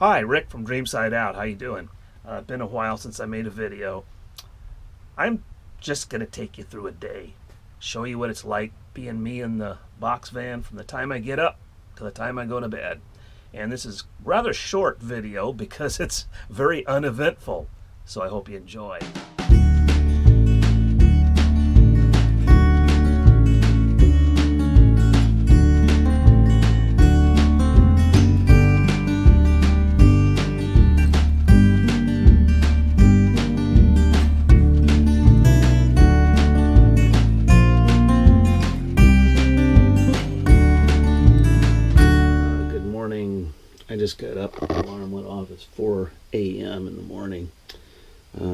Hi, Rick from DreamSideOut. How you doing? Been a while since I made a video. I'm just gonna take you through a day, show you what it's like being me in the box van from the time I get up to the time I go to bed. And this is rather short video because it's very uneventful. So I hope you enjoy. I just got up, the alarm went off. It's 4 a.m. in the morning.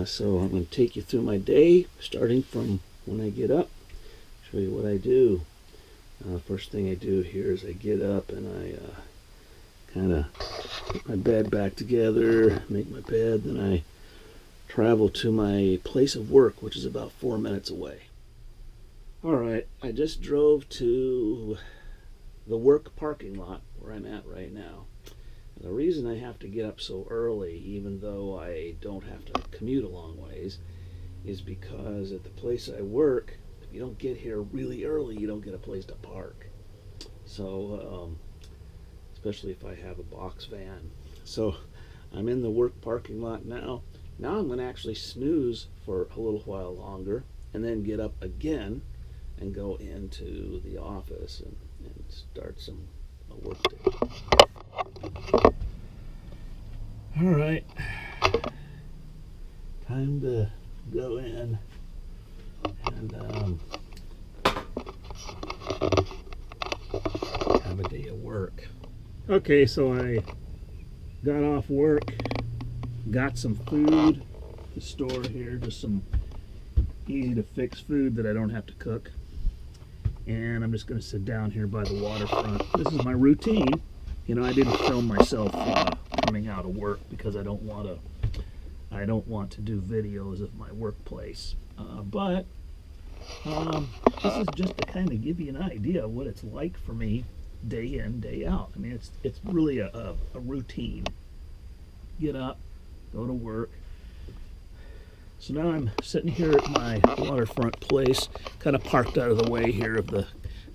So I'm going to take you through my day, starting from when I get up, show you what I do. First thing I do here is I get up and I kind of put my bed back together, make my bed, then I travel to my place of work, which is about 4 minutes away. Alright, I just drove to the work parking lot where I'm at right now. The reason I have to get up so early, even though I don't have to commute a long ways, is because at the place I work, if you don't get here really early, you don't get a place to park. So, especially if I have a box van. So, I'm in the work parking lot now. Now I'm going to actually snooze for a little while longer, and then get up again and go into the office and start some work day. All right, time to go in and have a day of work. Okay, so I got off work, got some food to store here, just some easy to fix food that I don't have to cook. And I'm just going to sit down here by the waterfront. This is my routine. You know, I didn't film myself coming out of work because I don't want to do videos of my workplace. But this is just to kind of give you an idea of what it's like for me day in, day out. I mean, it's really a routine. Get up, go to work. So now I'm sitting here at my waterfront place, kind of parked out of the way here of the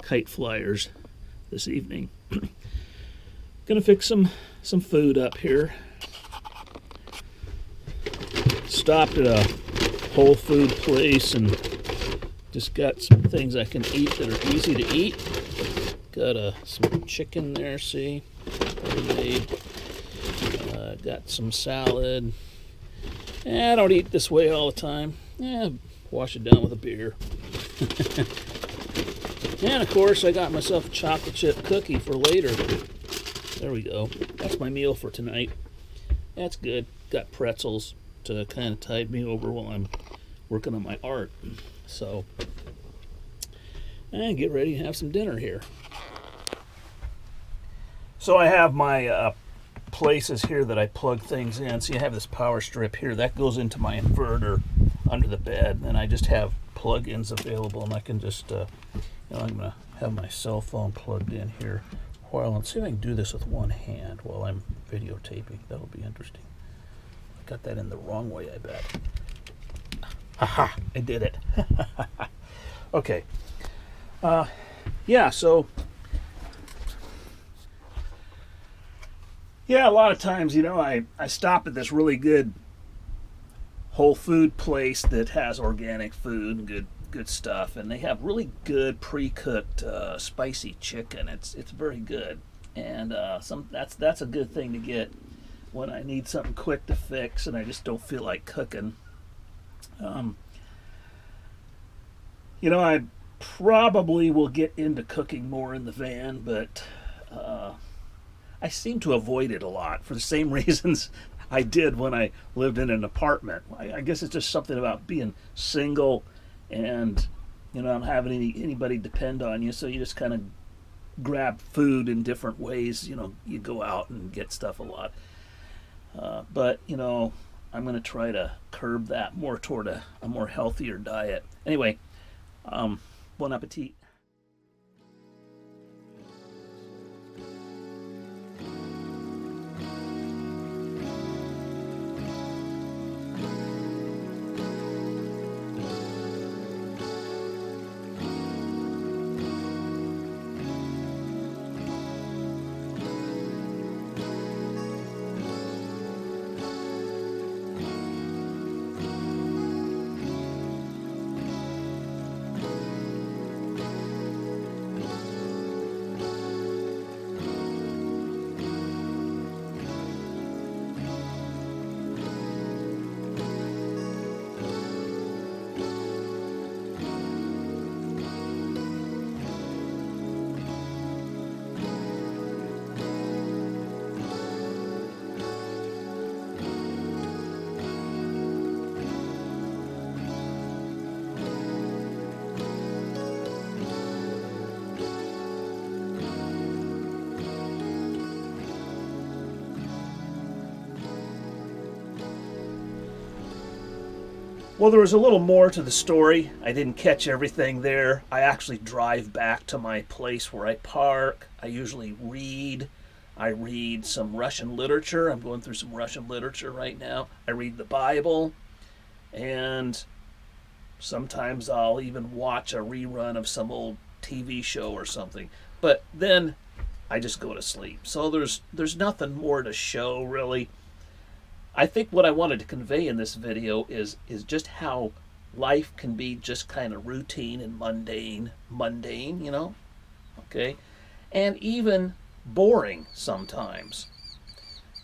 kite flyers this evening. Gonna fix some food up here. Stopped at a whole food place and just got some things I can eat that are easy to eat. Got some chicken there, see? Made. Got some salad. I don't eat this way all the time. Wash it down with a beer. And of course, I got myself a chocolate chip cookie for later. There we go. That's my meal for tonight. That's good. Got pretzels to kind of tide me over while I'm working on my art. So, and get ready to have some dinner here. So I have my places here that I plug things in. See, I have this power strip here that goes into my inverter under the bed, and I just have plug-ins available, and I can just, I'm gonna have my cell phone plugged in here. While let's see if I can do this with one hand while I'm videotaping. That'll be interesting. I got that in the wrong way, I bet. Haha, I did it. Okay. So a lot of times, I stop at this really good whole food place that has organic food and good stuff, and they have really good pre-cooked spicy chicken. It's very good, and that's a good thing to get when I need something quick to fix and I just don't feel like cooking. I probably will get into cooking more in the van, but I seem to avoid it a lot for the same reasons I did when I lived in an apartment. I guess it's just something about being single and not having anybody depend on you, so you just kind of grab food in different ways. You go out and get stuff a lot. But I'm going to try to curb that more toward a more healthier diet. Anyway, bon appetit. Well, there was a little more to the story. I didn't catch everything there. I actually drive back to my place where I park. I usually read. I read some Russian literature. I'm going through some Russian literature right now. I read the Bible. And sometimes I'll even watch a rerun of some old TV show or something. But then I just go to sleep. So there's nothing more to show, really. I think what I wanted to convey in this video is just how life can be just kind of routine and mundane, you know, okay, and even boring sometimes.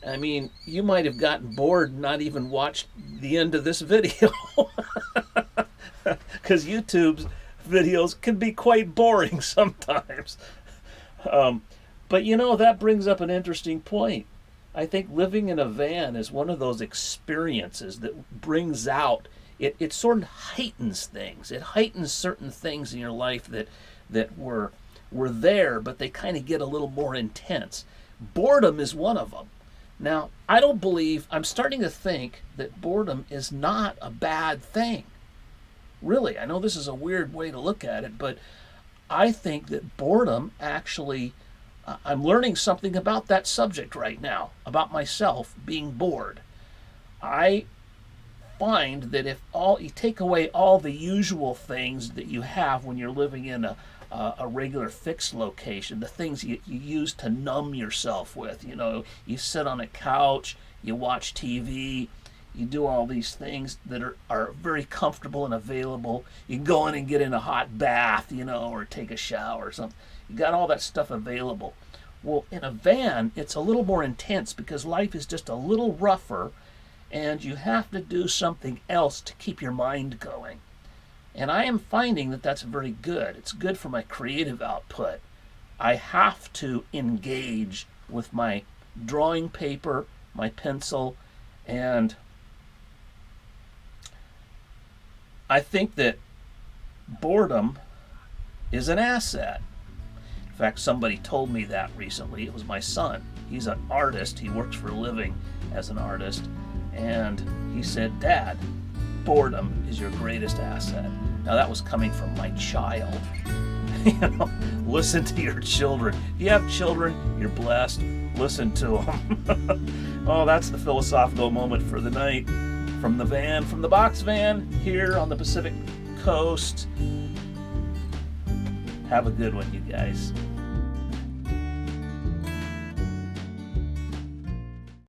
I mean, you might have gotten bored and not even watched the end of this video, because YouTube's videos can be quite boring sometimes. But you know, that brings up an interesting point. I think living in a van is one of those experiences that brings out, it sort of heightens things. It heightens certain things in your life that were there, but they kind of get a little more intense. Boredom is one of them. Now, I'm starting to think that boredom is not a bad thing. Really, I know this is a weird way to look at it, but I think that boredom actually, I'm learning something about that subject right now, about myself being bored. I find that if you take away all the usual things that you have when you're living in a regular fixed location, the things you use to numb yourself with, you know, you sit on a couch, you watch TV, you do all these things that are very comfortable and available. You can go in and get in a hot bath, you know, or take a shower or something. You got all that stuff available. Well, in a van, it's a little more intense because life is just a little rougher, and you have to do something else to keep your mind going. And I am finding that that's very good. It's good for my creative output. I have to engage with my drawing paper, my pencil, and I think that boredom is an asset. In fact, somebody told me that recently. It was my son. He's an artist. He works for a living as an artist. And he said, "Dad, boredom is your greatest asset." Now, that was coming from my child. You know, listen to your children. If you have children, you're blessed. Listen to them. Oh, that's the philosophical moment for the night. From the van, from the box van, here on the Pacific Coast. Have a good one, you guys.